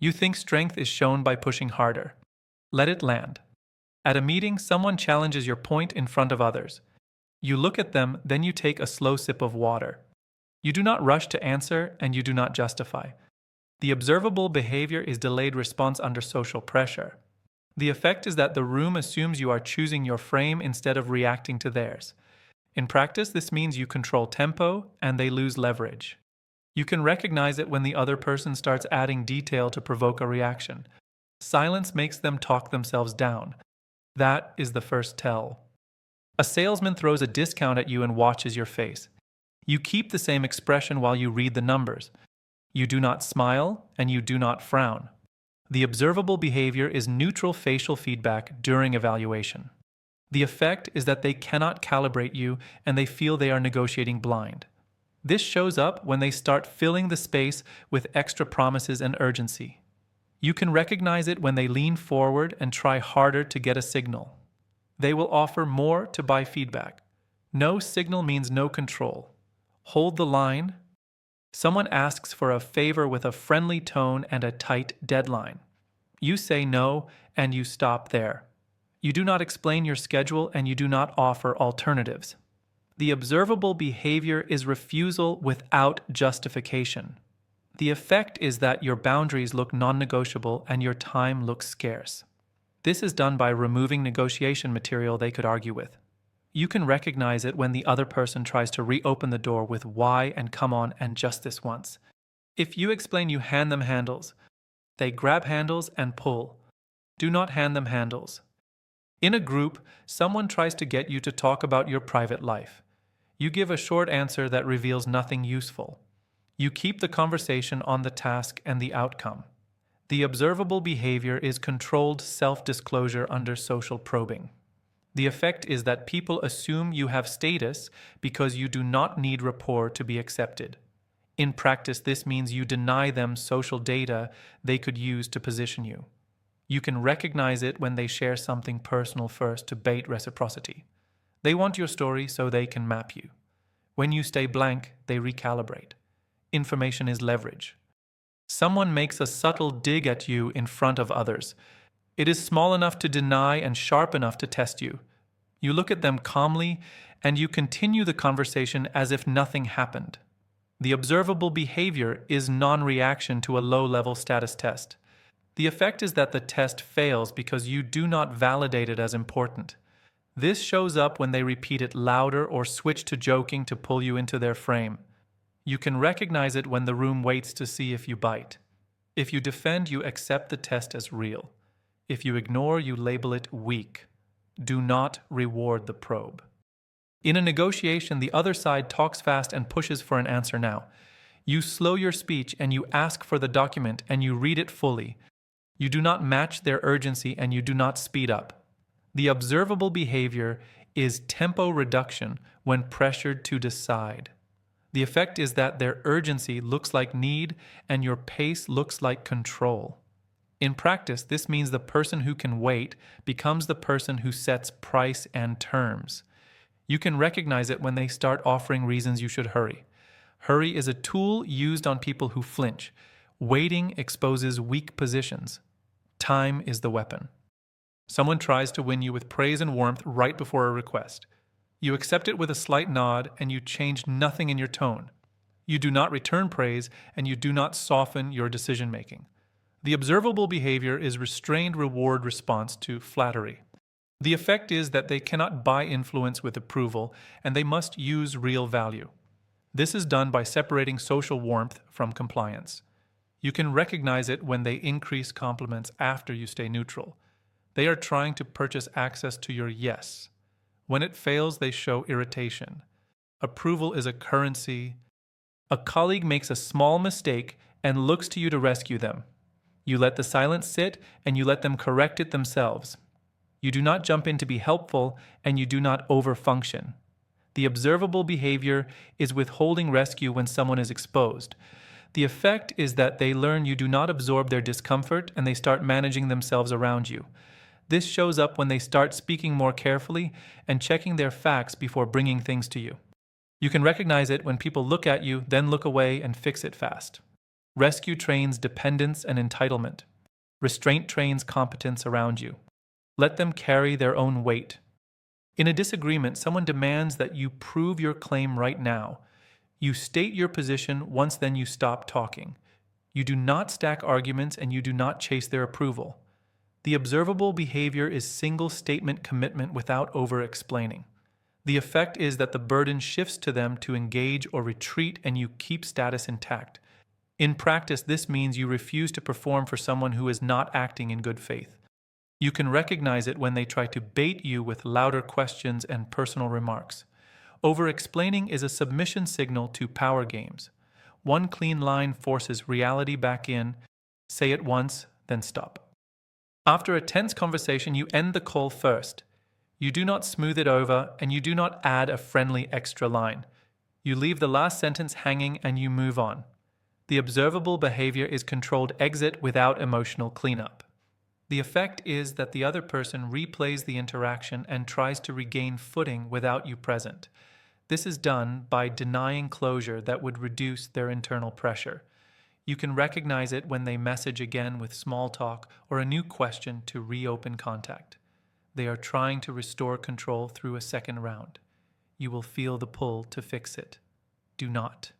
You think strength is shown by pushing harder. Let it land. At a meeting, someone challenges your point in front of others. You look at them, then you take a slow sip of water. You do not rush to answer, and you do not justify. The observable behavior is delayed response under social pressure. The effect is that the room assumes you are choosing your frame instead of reacting to theirs. In practice, this means you control tempo and they lose leverage. You can recognize it when the other person starts adding detail to provoke a reaction. Silence makes them talk themselves down. That is the first tell. A salesman throws a discount at you and watches your face. You keep the same expression while you read the numbers. You do not smile and you do not frown. The observable behavior is neutral facial feedback during evaluation. The effect is that they cannot calibrate you and they feel they are negotiating blind. This shows up when they start filling the space with extra promises and urgency. You can recognize it when they lean forward and try harder to get a signal. They will offer more to buy feedback. No signal means no control. Hold the line. Someone asks for a favor with a friendly tone and a tight deadline. You say no, and you stop there. You do not explain your schedule, and you do not offer alternatives. The observable behavior is refusal without justification. The effect is that your boundaries look non-negotiable and your time looks scarce. This is done by removing negotiation material they could argue with. You can recognize it when the other person tries to reopen the door with why and come on and just this once. If you explain you hand them handles, they grab handles and pull. Do not hand them handles. In a group, someone tries to get you to talk about your private life. You give a short answer that reveals nothing useful. You keep the conversation on the task and the outcome. The observable behavior is controlled self-disclosure under social probing. The effect is that people assume you have status because you do not need rapport to be accepted. In practice, this means you deny them social data they could use to position you. You can recognize it when they share something personal first to bait reciprocity. They want your story so they can map you. When you stay blank, they recalibrate. Information is leverage. Someone makes a subtle dig at you in front of others. It is small enough to deny and sharp enough to test you. You look at them calmly, and you continue the conversation as if nothing happened. The observable behavior is non-reaction to a low-level status test. The effect is that the test fails because you do not validate it as important. This shows up when they repeat it louder or switch to joking to pull you into their frame. You can recognize it when the room waits to see if you bite. If you defend, you accept the test as real. If you ignore, you label it weak. Do not reward the probe. In a negotiation, the other side talks fast and pushes for an answer now. You slow your speech and you ask for the document and you read it fully. You do not match their urgency and you do not speed up. The observable behavior is tempo reduction when pressured to decide. The effect is that their urgency looks like need and your pace looks like control. In practice, this means the person who can wait becomes the person who sets price and terms. You can recognize it when they start offering reasons you should hurry. Hurry is a tool used on people who flinch. Waiting exposes weak positions. Time is the weapon. Someone tries to win you with praise and warmth right before a request. You accept it with a slight nod and you change nothing in your tone. You do not return praise and you do not soften your decision-making. The observable behavior is restrained reward response to flattery. The effect is that they cannot buy influence with approval and they must use real value. This is done by separating social warmth from compliance. You can recognize it when they increase compliments after you stay neutral. They are trying to purchase access to your yes. When it fails, they show irritation. Approval is a currency. A colleague makes a small mistake and looks to you to rescue them. You let the silence sit and you let them correct it themselves. You do not jump in to be helpful and you do not overfunction. The observable behavior is withholding rescue when someone is exposed. The effect is that they learn you do not absorb their discomfort and they start managing themselves around you. This shows up when they start speaking more carefully and checking their facts before bringing things to you. You can recognize it when people look at you, then look away and fix it fast. Rescue trains dependence and entitlement. Restraint trains competence around you. Let them carry their own weight. In a disagreement, someone demands that you prove your claim right now. You state your position once, then you stop talking. You do not stack arguments and you do not chase their approval. The observable behavior is single statement commitment without over-explaining. The effect is that the burden shifts to them to engage or retreat and you keep status intact. In practice, this means you refuse to perform for someone who is not acting in good faith. You can recognize it when they try to bait you with louder questions and personal remarks. Over-explaining is a submission signal to power games. One clean line forces reality back in. Say it once, then stop. After a tense conversation, you end the call first. You do not smooth it over, and you do not add a friendly extra line. You leave the last sentence hanging and you move on. The observable behavior is controlled exit without emotional cleanup. The effect is that the other person replays the interaction and tries to regain footing without you present. This is done by denying closure that would reduce their internal pressure. You can recognize it when they message again with small talk or a new question to reopen contact. They are trying to restore control through a second round. You will feel the pull to fix it. Do not.